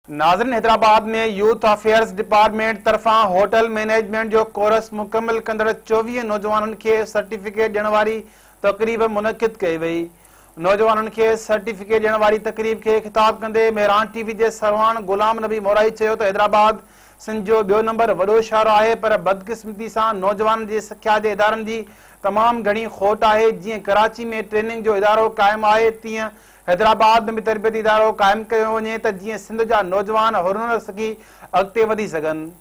नाज़रीन, हैदराबाद में youth affairs department तरफां होटल मैनेजमेंट जो कोर्स मुकम्मल कंदड़ 24 नौजवाननि खे सर्टिफिकेट ॾियण वारी तक़रीब मुनक़िद कई वई। नौजवाननि खे सर्टिफिकेट ॾियण वारी तक़रीब खे ख़िताब कंदे मेहरान टीवी जे सरवान गुलाम नबी मोराई चयो त हैदराबाद सिंध जो ॿियो नंबर वॾो शहर आहे, पर बदकिस्मती सां नौजवाननि जी सिख्या जे इदारनि जी तमामु घणी खोट आहे। जीअं कराची में ट्रेनिंग जो इदारो क़ाइमु आहे, तीअं हैदराबाद में बि तरबियती इदारो क़ाइमु कयो वञे त जीअं सिंध जा नौजवान हुनर सिखी अॻिते वधी सघनि।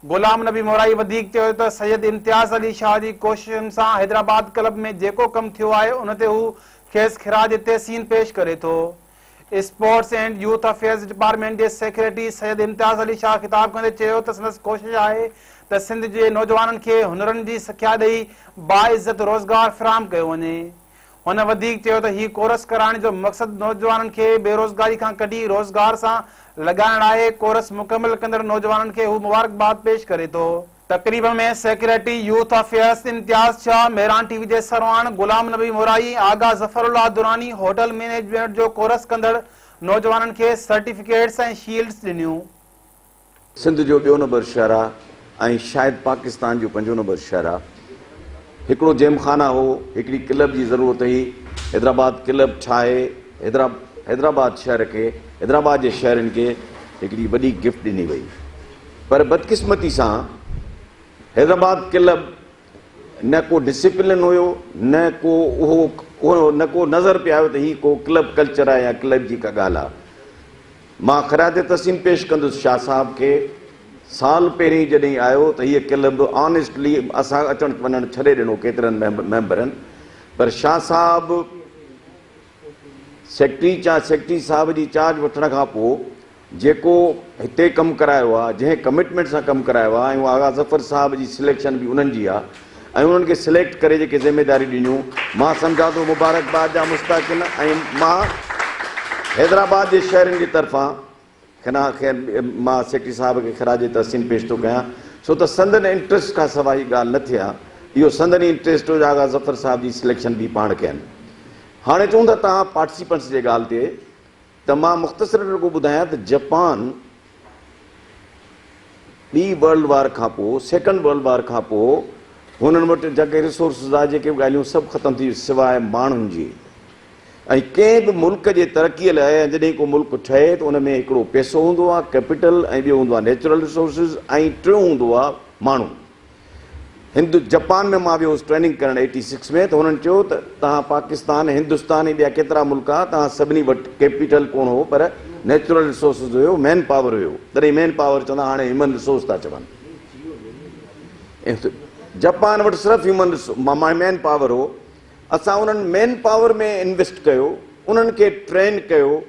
गुलाम नबी मोराई वधीक चयो त सैयद इम्तियाज़ अली शाह जी कोशिशुनि सां हैदराबाद क्लब में जेको कमु थियो आहे उन ते हू खेसि खिराज तहसीन पेश करे थो। Sports and youth affairs department जे सेक्रेटरी सैयद इम्तियाज़ अली शाह ख़िताब कंदे चयो त संदसि कोशिश आहे त सिंध जे नौजवाननि खे हुनरनि जी सिख्या ॾेई बाइज़त रोज़गार फ़राहम कयो वञे। हुन वधीक चयो त हीउ कोर्स कराइण जो मक़सदु नौजवाननि खे बेरोज़गारी खां कढी रोज़गार सां लॻाइण आहे। कोर्स मुकमल कंदड़ नौजवाननि खे हू मुबारकबाद पेश करे थो। तक़रीब में सेक्रेटरी यूथ अफेयर्स इम्तियाज़ शाह, मेहरान टीवी जे सरवान गुलाम नबी मोराई, आगा ज़फ़रुल्लाह दुरानी होटल मैनेजमेंट जो कोर्स कंदड़ नौजवाननि खे सर्टिफिकेट्स ऐं शील्ड्स ॾिनियूं। सिंध जो ॿियो नंबर शहर आहे ऐं शायदि पाकिस्तान जो 5 नंबर शहर आहे। हिकिड़ो जेमखाना हो, हिकिड़ी क्लब जी ज़रूरत हुई। हैदराबाद क्लब छा आहे, हैदराबाद शहर खे, हैदराबाद जे शहरनि खे हिकिड़ी वॾी गिफ्ट ॾिनी वई। पर बदकिस्मती सां हैदराबाद क्लब न को डिसिप्लिन हुयो, न को नज़र पिया आयो त हीउ को क्लब कल्चर आहे या क्लब जी का ॻाल्हि आहे। मां ख़राज तहसीन पेश कंदुसि शाह साहब खे। साल पहिरीं जॾहिं आयो त हीअ क्लब ऑनेस्टली असां अचणु वञणु छॾे ॾिनो केतिरनि मेंबरनि, पर शाह साहब सेक्रेटरी साहब जी चार्ज वठण खां पोइ जेको हिते कमु करायो आहे, जंहिं कमिटमेंट सां कमु करायो आहे, ऐं आगा ज़फ़र साहब जी सिलेक्शन बि उन्हनि जी आहे, ऐं उन्हनि खे सिलेक्ट करे जेके ज़िम्मेदारी ॾिनियूं, मां सम्झां थो मुबारकबाद जा मुस्ताकिन। ऐं मां हैदराबाद जे शहरनि जी तरफ़ां मां सेक्रेटरी साहब खे ख़राज तहसीन पेश थो कयां, छो त संदन इंट्रस्ट खां सवाइ ॻाल्हि न थिए आहे। इहो संदन इंट्रस्ट हो आगा ज़फ़र साहब जी सिलेक्शन बि पाण कयनि। हाणे चऊं था तव्हां पार्टिसिपेंट्स जे ॻाल्हि ते, त मां मुख़्तसिर रुॻो ॿुधायां त जापान ॿी वर्ल्ड वार खां पोइ, सेकेंड वर्ल्ड वार खां पोइ हुननि वटि जेके रिसोर्सिस आहे, जेके बि ॻाल्हियूं सभु ख़तमु थी सवाइ माण्हुनि जी। ऐं कंहिं बि मुल्क जे तरक़ीअ लाइ जॾहिं को मुल्क ठहे त उन में हिकिड़ो पैसो हूंदो आहे, कैपिटल, ऐं ॿियो हूंदो आहे नेचुरल रिसोर्सिस, ऐं टियों हूंदो आहे माण्हू। जापान में मां वियुसि ट्रेनिंग करणु 86 में, त हुननि चयो त तव्हां पाकिस्तान, हिंदुस्तान ऐं ॿिया केतिरा मुल्क आहे, तव्हां सभिनी वटि कैपिटल कोन हो, पर नेचुरल रिसोर्सिस हुयो, मैन पावर हुयो। तॾहिं मैन पावर चवंदा, हाणे ह्यूमन रिसोर्स था चवनि। जापान वटि सिर्फ़ु ह्यूमन मैन पावर हो। असां उन्हनि मैन पावर में इन्वेस्ट कयो, उन्हनि खे ट्रेन कयो,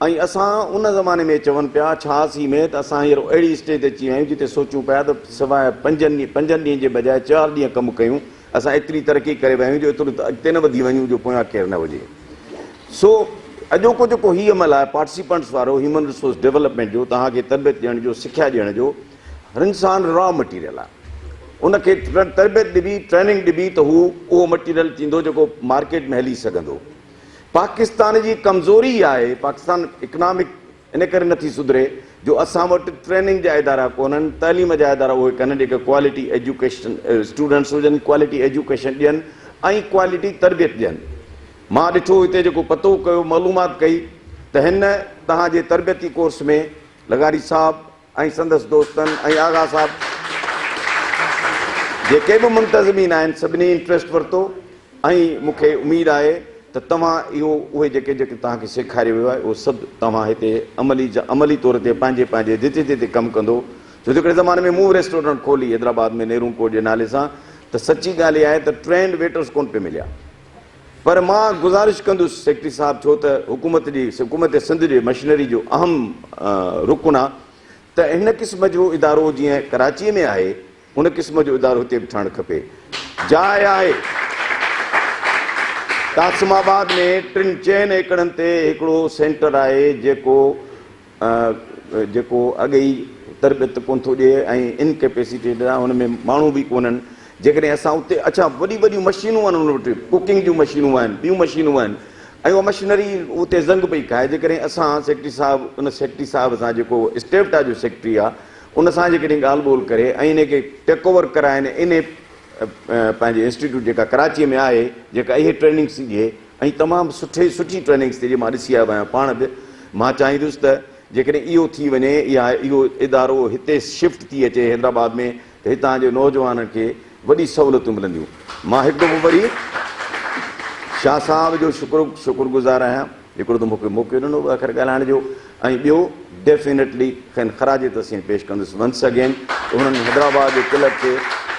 ऐं असां उन ज़माने में चवनि पिया 86 में त असां हींअर अहिड़ी स्टेज ते अची विया आहियूं जिते सोचूं पिया त सवाइ 5 ॾींहं जे बजाए 4 ॾींहं कमु कयूं। असां एतिरी तरक़ी करे विया आहियूं जो एतिरो अॻिते न वधी वञूं जो पोयां केरु न हुजे। सो अॼोको जेको हीउ अमल आहे पार्टिसिपेंट्स वारो, ह्यूमन रिसोर्स डेवलपमेंट जो, तव्हांखे तरबियत ॾियण जो, सिख्या ॾियण जो, हर इंसान रॉ मटीरियल आहे। उनखे तरबियत ॾिबी, ट्रेनिंग ॾिबी त हू उहो मटीरियल थींदो जेको मार्केट में हली सघंदो। पाकिस्तान जी कमज़ोरी आहे, पाकिस्तान इकनॉमिक इन करे नथी सुधरे जो असां वटि ट्रेनिंग जा इदारा कोन्हनि, तइलीम जा इदारा उहे कनि जेके क्वालिटी एजुकेशन स्टूडेंट्स हुजनि, क्वालिटी एजुकेशन ॾियनि ऐं क्वालिटी तरबियत ॾियनि। मां ॾिठो हिते जेको पतो कयो, मालूमात कई त हिन तव्हांजे तरबियती कोर्स में लगारी साहब ऐं संदसि दोस्तनि ऐं आगा साहब जेके बि मुंतज़मीन आहिनि, सभिनी इंट्रस्ट वरितो। ऐं मूंखे उमेदु आहे त तव्हां इहो उहे जेके तव्हांखे सेखारियो वियो आहे उहो सभु तव्हां हिते अमली तौर ते पंहिंजे जिते जिते कमु कंदो। छो जो हिकिड़े ज़माने में मूं रेस्टोरेंट खोली हैदराबाद में नेहरू कोट जे नाले सां, त सची ॻाल्हि इहा आहे त ट्रेंड वेटर्स कोन पिया मिलिया। पर मां गुज़ारिश कंदुसि सेक्रेटरी साहब, छो त हुकूमत सिंध जे मशीनरी जो अहम रुकन आहे, त हिन क़िस्म जो इदारो जीअं कराचीअ में आहे उन क़िस्म जो इदारो हिते बि ठहणु खपे। जाइ आहे कासिमाबाद में 3 एकड़नि ते हिकिड़ो सेंटर आहे जेको अॻे ई तरबियत कोन थो ॾिए ऐं इनकेपेसिटेड आहे, हुन में माण्हू बि कोन्हनि। जेकॾहिं असां उते अच्छा वॾियूं वॾियूं मशीनूं आहिनि, हुन वटि कुकिंग जूं मशीनूं आहिनि, ॿियूं मशीनूं आहिनि, ऐं उहा मशीनरी उते ज़ंग पई खाए, जेकॾहिं असां सेक्रेटरी साहिबु उन सेक्रेटरी साहिब सां जेको स्टेप्टा जो सेक्रेटरी आहे उन सां जेकॾहिं ॻाल्हि ॿोल करे ऐं इन खे टेक ओवर कराइनि, इन पंहिंजे इंस्टीट्यूट जेका कराचीअ में आहे जेका इहे ट्रेनिंग्स ॾिए ऐं तमामु सुठी ट्रेनिंग्स थी, मां ॾिसी आयो आहियां पाण बि। मां चाहींदुसि त जेकॾहिं इहो थी वञे या इहो इदारो हिते शिफ्ट थी अचे हैदराबाद में, त हितां जे नौजवाननि खे वॾी सहूलियतूं मिलंदियूं। मां हिकु दफ़ो वरी शाह साहब जो शुक्रगुज़ार आहियां, हिकिड़ो त मूंखे मौक़ो ॾिनो आख़िर ॻाल्हाइण जो, ऐं ॿियो डेफिनेटली ख़राज तस्सीं पेश कंदुसि वंस अगेन उन्हनि हैदराबाद जे क्लब खे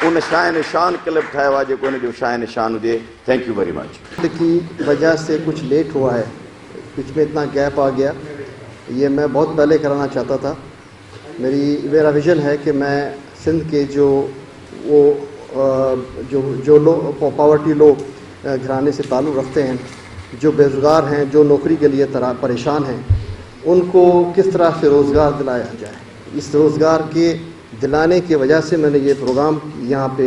उन शाह निशान क्लब ठाहियो आहे जेको हुनजो शाह निशान हुजे। Thank U very much. की वजह से कुछ लेट हुआ है, बीच में इतना गैप आ गया, ये मैं बहुत पहले कराना चाहता था। मेरा विज़न है कि मैं सिंध के जो लोग पॉवर्टी लोग घराने से ताल्लुक़ रखते हैं, जो बेरोज़गार हैं, जो नौकरी के लिए परेशान हैं, उनको किस तरह से रोज़गार दिलाया जाए। इस रोज़गार के दिलाने की वजह से मैंने ये प्रोग्राम यहाँ पे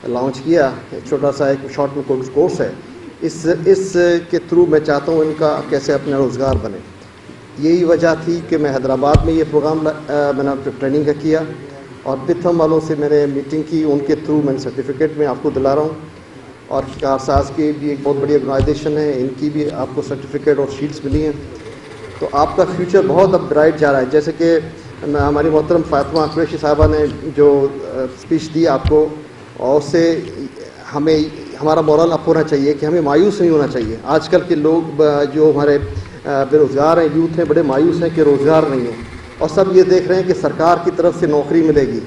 लॉन्च किया। छोटा सा एक शॉर्ट में कोर्स है, इस के थ्रू मैं चाहता हूँ इनका कैसे अपना रोज़गार बने। यही वजह थी कि मैं हैदराबाद में ये प्रोग्राम मैंने ट्रेनिंग का किया और पिथम वालों से मैंने मीटिंग की, उनके थ्रू मैंने सर्टिफिकेट में आपको दिला रहा हूँ। और कारसाज की भी एक बहुत बड़ी ऑर्गेनाइजेशन है, इनकी भी आपको सर्टिफिकेट और शीट्स मिली हैं। तो आपका फ्यूचर बहुत अब ब्राइट जा रहा है। जैसे कि हमारी मोहतरम फातिमा कुरैशी साहिबा ने जो स्पीच दी आपको, और उससे हमारा मोरल अप होना चाहिए कि हमें मायूस नहीं होना चाहिए। आजकल के लोग जो हमारे बेरोज़गार हैं, यूथ हैं, बड़े मायूस हैं कि रोज़गार नहीं है, और सब ये देख रहे हैं कि सरकार की तरफ से नौकरी मिलेगी।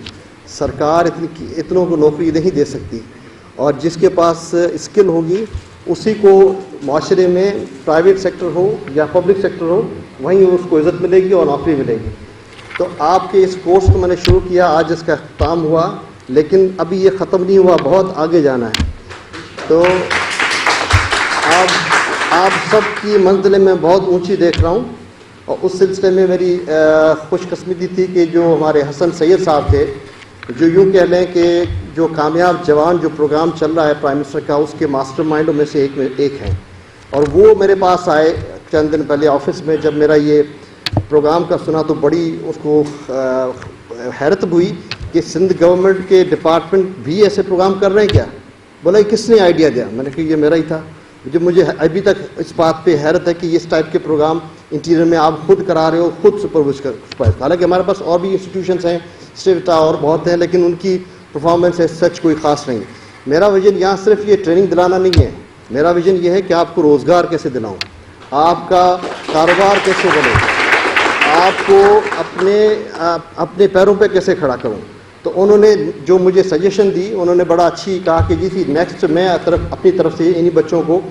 सरकार इतनों को नौकरी नहीं दे सकती, और जिसके पास स्किल होगी उसी को माशरे में प्राइवेट सेक्टर हो या पब्लिक सेक्टर हो, वहीं उसको इज़्ज़त मिलेगी और नौकरी मिलेगी। तो आपके इस कोर्स को मैंने शुरू किया, आज इसका अख्ताम हुआ, लेकिन अभी ये ख़त्म नहीं हुआ, बहुत आगे जाना है। तो आप सब की मंजिलें मैं बहुत ऊंची देख रहा हूँ, और उस सिलसिले में मेरी खुशकिस्मती थी कि जो हमारे हसन सैयद साहब थे, जो यूँ कह लें कि जो कामयाब जवान जो प्रोग्राम चल रहा है प्राइम मिनिस्टर का, उसके मास्टरमाइंडों में से एक हैं। और वो मेरे पास आए चंद दिन पहले ऑफिस में, जब मेरा ये प्रोग्राम का सुना तो बड़ी उसको हैरत हुई कि सिंध गवर्नमेंट के डिपार्टमेंट भी ऐसे प्रोग्राम कर रहे हैं क्या। बोला किसने आइडिया दिया। मैंने कहा ये मेरा ही था। जो मुझे अभी तक इस बात पे हैरत है कि इस टाइप के प्रोग्राम इंटीरियर में आप खुद करा रहे हो, खुद सुपरवाइज कर। हालांकि हमारे पास और भी इंस्टीट्यूशंस हैं, स्टेटा और बहुत हैं, लेकिन उनकी परफॉर्मेंस है सच कोई ख़ास नहीं। मेरा विजन यहाँ सिर्फ ये ट्रेनिंग दिलाना नहीं है, मेरा विजन ये है कि आपको रोज़गार कैसे दिलाऊँ, आपका कारोबार कैसे बने, आपको अपने पैरों पे कैसे खड़ा करूं। तो उन्होंने जो मुझे सजेशन दी, उन्होंने बड़ा अच्छी कहा कि जी थी नेक्स्ट मैं अपनी तरफ से इन्हीं बच्चों को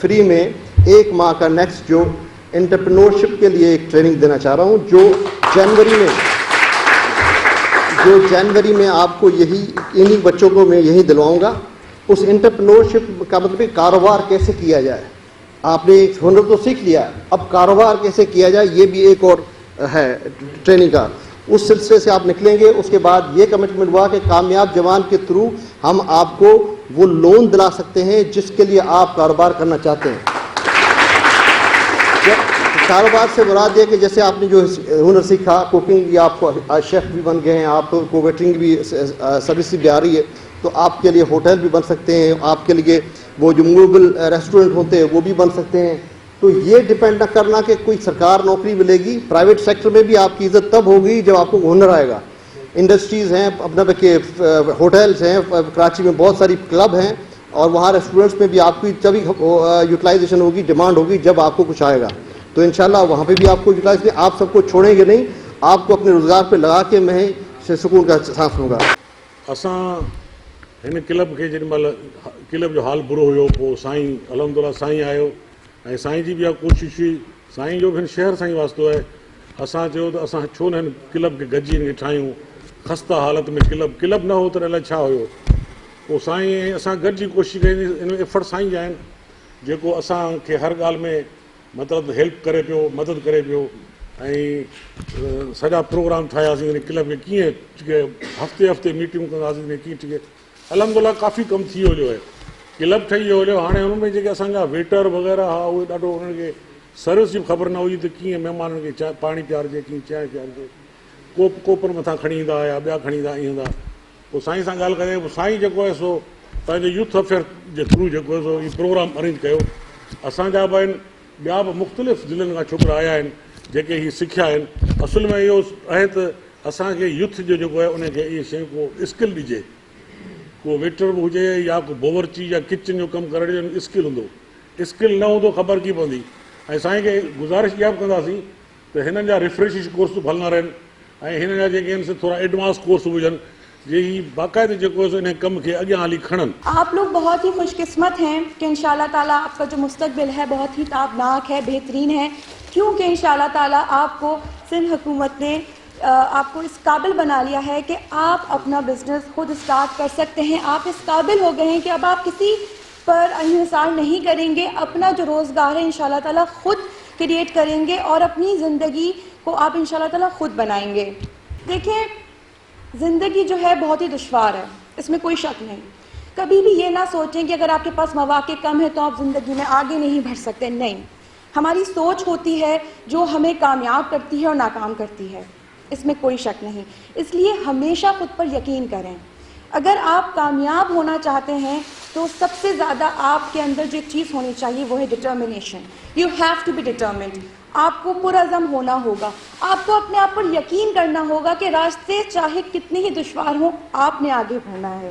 फ्री में 1 माह का नेक्स्ट जो एंटरप्रेन्योरशिप के लिए एक ट्रेनिंग देना चाह रहा हूं, जो जनवरी में आपको इन्हीं बच्चों को मैं यही दिलवाऊंगा। उस एंटरप्रेन्योरशिप का मतलब कारोबार कैसे किया जाए। आपने एक हुनर तो सीख लिया, अब कारोबार कैसे किया जाए ये भी एक और है ट्रेनिंग का। उस सिलसिले से आप निकलेंगे। उसके बाद ये कमिटमेंट हुआ कि कामयाब जवान के थ्रू हम आपको वो लोन दिला सकते हैं जिसके लिए आप कारोबार करना चाहते हैं। कारोबार से मुराद है कि जैसे आपने जो हुनर सीखा, कुकिंग, या आप शेफ़ भी बन गए हैं, आपको वेटरिंग भी सर्विस भी आ रही है, तो आपके लिए होटल भी बन सकते हैं, आपके लिए वो जो मूवेबल रेस्टोरेंट होते हैं वो भी बन सकते हैं। तो ये डिपेंड न करना कि कोई सरकार नौकरी मिलेगी, प्राइवेट सेक्टर में भी आपकी इज़्ज़त तब होगी जब आपको हुनर आएगा। इंडस्ट्रीज़ हैं, अपना के होटल्स हैं, कराची में बहुत सारी क्लब हैं, और वहाँ रेस्टोरेंट्स में भी आपकी तभी यूटिलाइजेशन होगी, डिमांड होगी जब आपको कुछ आएगा। तो इंशाल्लाह वहाँ पे भी आपको यूटिलाइज, आप सबको छोड़ेंगे नहीं, आपको अपने रोज़गार पे लगा के मैं से सुकून का सांस लूँगा। असां हिन क्लब खे जेॾीमहिल क्लब जो हाल बुरो हुयो, पोइ साईं अलहमदुलिल्लाह साईं आयो, ऐं साईं जी बि इहा कोशिशि हुई। साईं जो बि हिन शहर सां ई वास्तो आहे। असां चयो त असां छो न हिन क्लब खे गॾिजी हिन खे ठाहियूं। ख़स्ता हालत में क्लब न हो त अलाए छा हुयो। पोइ साईं असां गॾिजी कोशिशि कई, इन में एफर्ट साईं जा आहिनि, जेको असांखे हर ॻाल्हि में मतिलबु हेल्प करे पियो, मदद करे पियो। ऐं सॼा प्रोग्राम ठाहियासीं हिन क्लब खे कीअं हफ़्ते मीटिंगूं कंदासीं कीअं टीके। अलहमदुलिल्लाह काफ़ी कमु थी वियो आहे। क्लब ठही वियो हुयो, हाणे हुन में जेके असांजा वेटर वग़ैरह हा उहे ॾाढो उन्हनि खे सर्विस जी ख़बर न हुई त कीअं महिमाननि खे चांहि पाणी पीआरिजे, कीअं चांहि पीआरिजे, कोपर मथां खणी ईंदा या ॿिया खणी ईंदा। पोइ साईं सां ॻाल्हि करे साईं जेको आहे सो पंहिंजे यूथ अफेयर जे थ्रू जेको आहे सो इहो प्रोग्राम अरेंज कयो। असांजा बि आहिनि, ॿिया बि मुख़्तलिफ़ ज़िलनि खां छोकिरा आया आहिनि जेके हीअ सिखिया आहिनि। असुल में इहो आहे त असांखे यूथ जो जेको आहे उनखे इहे शयूं को स्किल ॾिजे, को वेटर बि हुजे या को बावर्ची या किचन जो कमु करण जो स्किल हूंदो, स्किल न हूंदो ख़बर कीअं पवंदी। ऐं साईं खे गुज़ारिश इहा बि कंदासीं त हिननि जा रिफ्रेश कोर्स बि हलंदा रहनि ऐं हिन जा जेके आहिनि थोरा एडवांस कोर्स हुजनि जे ही बाक़ाइदे जेको आहे इन कम खे अॻियां हली खणनि। आप लोग बहुत ही खुशकिस्मत हैं कि इंशाल्लाह ताला आपका जो मुस्तकबिल है बहुत ही ताबनाक है, बेहतरीन है, क्योंकि इंशाल्लाह ताला आपको सिंध हुकूमत ने आपको इस काबिल बना लिया है कि आप अपना बिजनेस खुद स्टार्ट कर सकते हैं। आप इस काबिल हो गए हैं कि अब आप किसी पर इंहिसार नहीं करेंगे, अपना जो रोज़गार है इंशाल्लाह ताला खुद क्रिएट करेंगे और अपनी ज़िंदगी को आप इंशाल्लाह ताला खुद बनाएंगे। देखिए, ज़िंदगी जो है बहुत ही दुश्वार है, इसमें कोई शक नहीं। कभी भी ये ना सोचें कि अगर आपके पास मौक़े कम है तो आप ज़िंदगी में आगे नहीं बढ़ सकते। नहीं, हमारी सोच होती है जो हमें कामयाब करती है और नाकाम करती है, इसमें कोई शक नहीं। इसलिए हमेशा खुद पर यकीन करें। अगर आप कामयाब होना चाहते हैं तो सबसे ज़्यादा आपके अंदर जो एक चीज़ होनी चाहिए वो है determination. You have to be determined. आपको पुरअज़म होना होगा, आपको अपने आप पर यकीन करना होगा कि रास्ते चाहे कितने ही दुश्वार हों आपने आगे बढ़ना है।